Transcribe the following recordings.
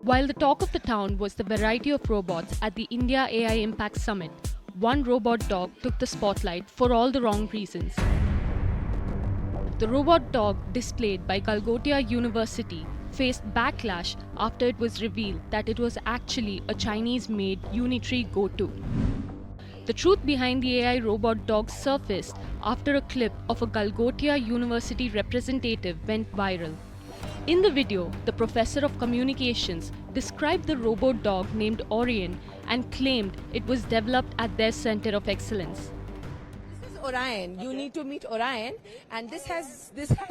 While the talk of the town was the variety of robots at the India AI Impact Summit, one robot dog took the spotlight for all the wrong reasons. The robot dog displayed by Galgotia University faced backlash after it was revealed that it was actually a Chinese-made Unitree Go 2. The truth behind the AI robot dog surfaced after a clip of a Galgotia University representative went viral. In the video, the professor of communications described the robot dog named Orion and claimed it was developed at their center of excellence. This is Orion. You need to meet Orion, and this has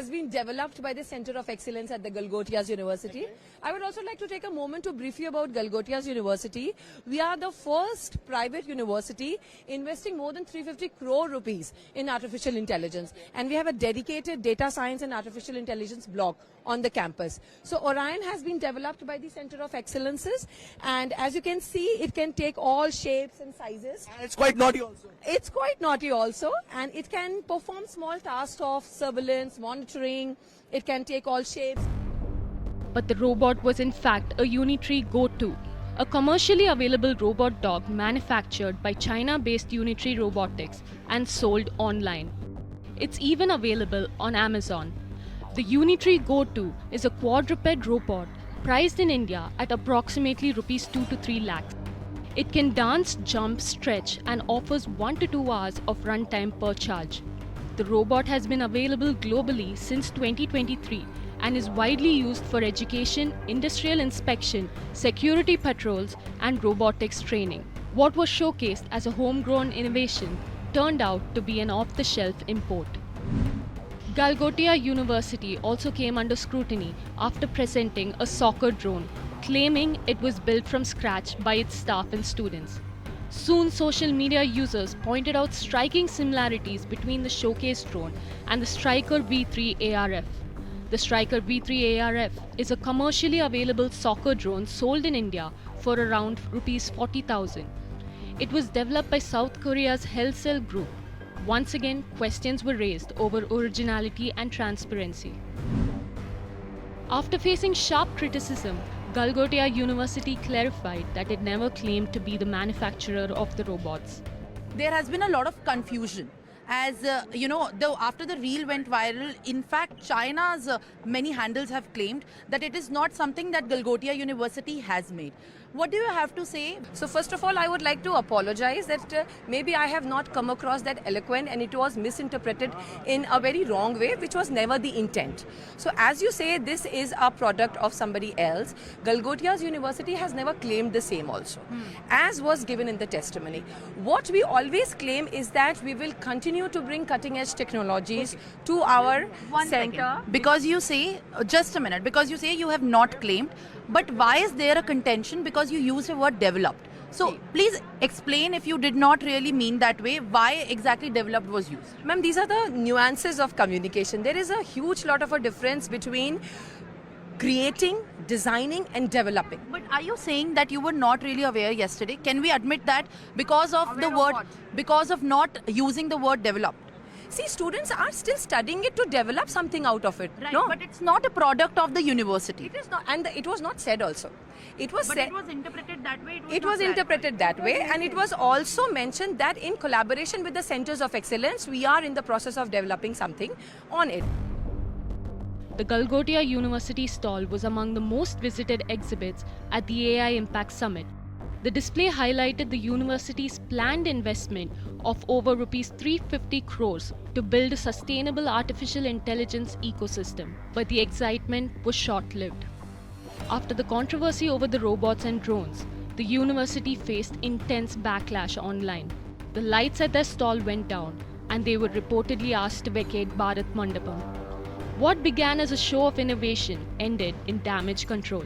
been developed by the Center of Excellence at the Galgotias University. I would also like to take a moment to brief you about Galgotias University. We are the first private university investing more than 350 crore rupees in artificial intelligence, and we have a dedicated data science and artificial intelligence block on the campus. So Orion has been developed by the Center of Excellences, and as you can see, it can take all shapes and sizes. And it's quite naughty also. It's quite naughty also, and it can perform small tasks of surveillance, monitoring. It can take all shapes. But the robot was in fact a Unitree Go 2, a commercially available robot dog manufactured by China-based Unitree Robotics and sold online. It's even available on Amazon. The Unitree Go 2 is a quadruped robot priced in India at approximately rupees 2 to 3 lakhs. It can dance, jump, stretch and offers 1 to 2 hours of runtime per charge. The robot has been available globally since 2023 and is widely used for education, industrial inspection, security patrols and robotics training. What was showcased as a homegrown innovation turned out to be an off-the-shelf import. Galgotia University also came under scrutiny after presenting a soccer drone, claiming it was built from scratch by its staff and students. Soon, social media users pointed out striking similarities between the showcase drone and the Striker V3 ARF. The Striker V3 ARF is a commercially available soccer drone sold in India for around rupees 40,000. It was developed by South Korea's HealthCell Group. Once again, questions were raised over originality and transparency. After facing sharp criticism, Galgotia University clarified that it never claimed to be the manufacturer of the robots. There has been a lot of confusion. As after the reel went viral, in fact, China's many handles have claimed that it is not something that Galgotia University has made. What do you have to say? So first of all, I would like to apologize that maybe I have not come across that eloquent and it was misinterpreted in a very wrong way, which was never the intent. So as you say, this is a product of somebody else. Galgotias University has never claimed the same also, as was given in the testimony. What we always claim is that we will continue to bring cutting edge technologies to our center. Because you say, just a minute, because you say you have not claimed, but why is there a contention? Because you used the word developed. So please explain, if you did not really mean that way, why exactly developed was used. Ma'am, these are the nuances of communication. There is a huge lot of a difference between creating, designing and developing. But are you saying that you were not really aware yesterday? Can we admit that because of the word, because of not using the word developed? See, students are still studying it to develop something out of it. Right, no, but it's not a product of the university. it is not, and it was not said also. It was But said. it was interpreted that way. It was interpreted that way, and it was also mentioned that in collaboration with the centers of excellence, we are in the process of developing something on it. The Galgotia University stall was among the most visited exhibits at the AI Impact Summit. The display highlighted the university's planned investment of over rupees 350 crores to build a sustainable artificial intelligence ecosystem. But the excitement was short-lived. After the controversy over the robots and drones, the university faced intense backlash online. The lights at their stall went down, and they were reportedly asked to vacate Bharat Mandapam. What began as a show of innovation ended in damage control.